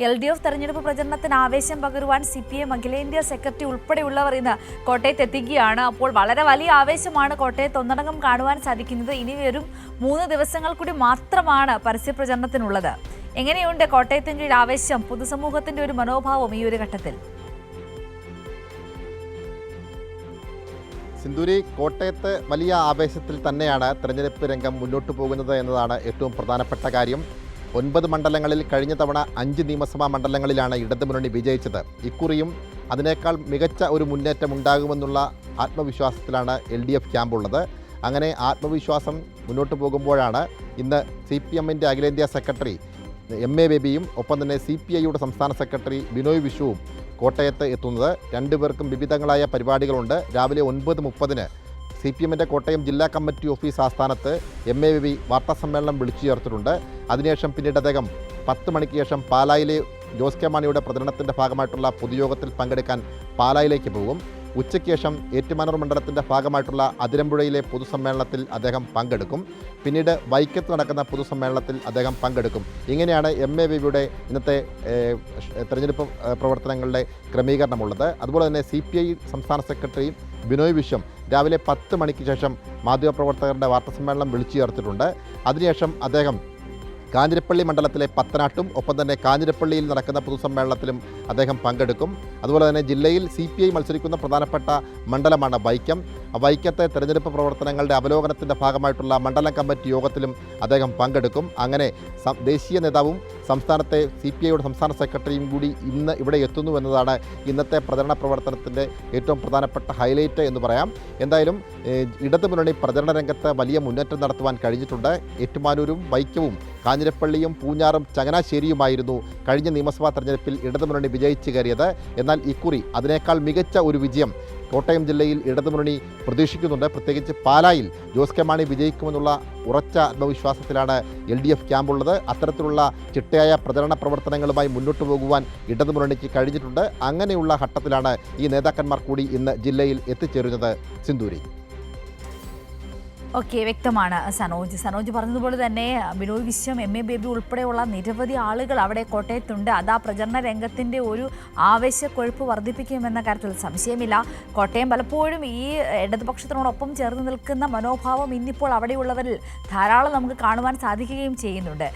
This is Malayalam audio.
LDF തെരഞ്ഞെടുപ്പ് പ്രചരണത്തിന് ആവേശം പകരുവാൻ CPM അഖിലേന്ത്യാ സെക്രട്ടറി ഉൾപ്പെടെയുള്ളവർ ഇന്ന് കോട്ടയത്ത് എത്തിക്കുകയാണ്. അപ്പോൾ വളരെ വലിയ ആവേശമാണ് കോട്ടയത്ത് ഒന്നടങ്കം കാണുവാൻ സാധിക്കുന്നത്. ഇനി വെറും 3 ദിവസങ്ങൾ കൂടി മാത്രമാണ് പരസ്യപ്രചരണത്തിനുള്ളത്. എങ്ങനെയുണ്ട് കോട്ടയത്തിന്റെ ഒരു ആവേശം, പൊതുസമൂഹത്തിന്റെ ഒരു മനോഭാവം ഈ ഒരു ഘട്ടത്തിൽ? സിന്ദൂരി, കോട്ടയത്ത് വലിയ ആവേശത്തിൽ തന്നെയാണ് തെരഞ്ഞെടുപ്പ് രംഗം മുന്നോട്ട് പോകുന്നത് എന്നതാണ് ഏറ്റവും പ്രധാനപ്പെട്ട കാര്യം. 9 മണ്ഡലങ്ങളിൽ കഴിഞ്ഞ തവണ 5 നിയമസഭാ മണ്ഡലങ്ങളിലാണ് ഇടതുമുന്നണി വിജയിച്ചത്. ഇക്കുറിയും അതിനേക്കാൾ മികച്ച ഒരു മുന്നേറ്റം ഉണ്ടാകുമെന്നുള്ള ആത്മവിശ്വാസത്തിലാണ് LDF ക്യാമ്പുള്ളത്. അങ്ങനെ ആത്മവിശ്വാസം മുന്നോട്ട് പോകുമ്പോഴാണ് ഇന്ന് CPMൻ്റെ അഖിലേന്ത്യാ സെക്രട്ടറി MA ബേബിയും ഒപ്പം തന്നെ CPIയുടെ സംസ്ഥാന സെക്രട്ടറി ബിനോയ് വിശ്വവും കോട്ടയത്ത് എത്തുന്നത്. രണ്ടുപേർക്കും വിവിധങ്ങളായ പരിപാടികളുണ്ട്. രാവിലെ 9:30 CPMൻ്റെ കോട്ടയം ജില്ലാ കമ്മിറ്റി ഓഫീസ് ആസ്ഥാനത്ത് MA ബേബി വാർത്താസമ്മേളനം വിളിച്ചു ചേർത്തിട്ടുണ്ട്. അതിനുശേഷം പിന്നീട് അദ്ദേഹം 10 മണിക്ക് ശേഷം പാലായിലെ ജോസ് കെ മാണിയുടെ പ്രചരണത്തിൻ്റെ ഭാഗമായിട്ടുള്ള പൊതുയോഗത്തിൽ പങ്കെടുക്കാൻ പാലായിലേക്ക് പോകും. ഉച്ചയ്ക്ക് ശേഷം ഏറ്റുമാനൂർ മണ്ഡലത്തിൻ്റെ ഭാഗമായിട്ടുള്ള അതിരമ്പുഴയിലെ പൊതുസമ്മേളനത്തിൽ അദ്ദേഹം പങ്കെടുക്കും. പിന്നീട് വൈക്കത്ത് നടക്കുന്ന പൊതുസമ്മേളനത്തിൽ അദ്ദേഹം പങ്കെടുക്കും. ഇങ്ങനെയാണ് MA ബേബിയുടെ ഇന്നത്തെ തെരഞ്ഞെടുപ്പ് പ്രവർത്തനങ്ങളുടെ ക്രമീകരണമുള്ളത്. അതുപോലെ തന്നെ CPI സംസ്ഥാന സെക്രട്ടറി ബിനോയ് വിശ്വം രാവിലെ 10 മണിക്ക് ശേഷം മാധ്യമപ്രവർത്തകരുടെ വാർത്താസമ്മേളനം വിളിച്ചു ചേർത്തിട്ടുണ്ട്. അതിനുശേഷം അദ്ദേഹം കാഞ്ഞിരപ്പള്ളി മണ്ഡലത്തിലെ പത്തനാട്ടും ഒപ്പം തന്നെ കാഞ്ഞിരപ്പള്ളിയിൽ നടക്കുന്ന പൊതുസമ്മേളനത്തിലും അദ്ദേഹം പങ്കെടുക്കും. അതുപോലെ തന്നെ ജില്ലയിൽ CPI മത്സരിക്കുന്ന പ്രധാനപ്പെട്ട മണ്ഡലമാണ് വൈക്കം. വൈക്കത്തെ തെരഞ്ഞെടുപ്പ് പ്രവർത്തനങ്ങളുടെ അവലോകനത്തിൻ്റെ ഭാഗമായിട്ടുള്ള മണ്ഡലം കമ്മിറ്റി യോഗത്തിലും അദ്ദേഹം പങ്കെടുക്കും. അങ്ങനെ ദേശീയ നേതാവും സംസ്ഥാനത്തെ CPIയുടെ സംസ്ഥാന സെക്രട്ടറിയും കൂടി ഇന്ന് ഇവിടെ എത്തുന്നു എന്നതാണ് ഇന്നത്തെ പ്രചരണ പ്രവർത്തനത്തിൻ്റെ ഏറ്റവും പ്രധാനപ്പെട്ട ഹൈലൈറ്റ് എന്ന് പറയാം. എന്തായാലും ഇടതുമുന്നണി പ്രചരണ രംഗത്ത് വലിയ മുന്നേറ്റം നടത്തുവാൻ കഴിഞ്ഞിട്ടുണ്ട്. ഏറ്റുമാനൂരും വൈക്കവും കാഞ്ഞിരപ്പള്ളിയും പൂഞ്ഞാറും ചങ്ങനാശ്ശേരിയുമായിരുന്നു കഴിഞ്ഞ നിയമസഭാ തെരഞ്ഞെടുപ്പിൽ ഇടതുമുന്നണി വിജയിച്ചു കയറിയത്. എന്നാൽ ഇക്കുറി അതിനേക്കാൾ മികച്ച ഒരു വിജയം കോട്ടയം ജില്ലയിൽ ഇടതുമുന്നണി പ്രതീക്ഷിക്കുന്നുണ്ട്. പ്രത്യേകിച്ച് പാലായിൽ ജോസ് കെ മാണി വിജയിക്കുമെന്നുള്ള ഉറച്ച ആത്മവിശ്വാസത്തിലാണ് LDF ക്യാമ്പുള്ളത്. അത്തരത്തിലുള്ള ചിട്ടയായ പ്രചരണ പ്രവർത്തനങ്ങളുമായി മുന്നോട്ട് പോകുവാൻ ഇടതുമുന്നണിക്ക് കഴിഞ്ഞിട്ടുണ്ട്. അങ്ങനെയുള്ള ഘട്ടത്തിലാണ് ഈ നേതാക്കന്മാർ കൂടി ഇന്ന് ജില്ലയിൽ എത്തിച്ചേരുന്നത്. സിന്ദൂരി. ഓക്കെ, വ്യക്തമാണ് സനോജ് പറഞ്ഞതുപോലെ തന്നെ ബിനോയ് വിശ്വം, MA ബേബി ഉൾപ്പെടെയുള്ള നിരവധി ആളുകൾ അവിടെ കോട്ടയത്തുണ്ട്. അത് ആ പ്രചരണ രംഗത്തിൻ്റെ ഒരു ആവേശക്കൊഴുപ്പ് വർദ്ധിപ്പിക്കുമെന്ന കാര്യത്തിൽ സംശയമില്ല. കോട്ടയം പലപ്പോഴും ഈ ഇടതുപക്ഷത്തിനോടൊപ്പം ചേർന്ന് നിൽക്കുന്ന മനോഭാവം ഇന്നിപ്പോൾ അവിടെയുള്ളവരിൽ ധാരാളം നമുക്ക് കാണുവാൻ സാധിക്കുകയും ചെയ്യുന്നുണ്ട്.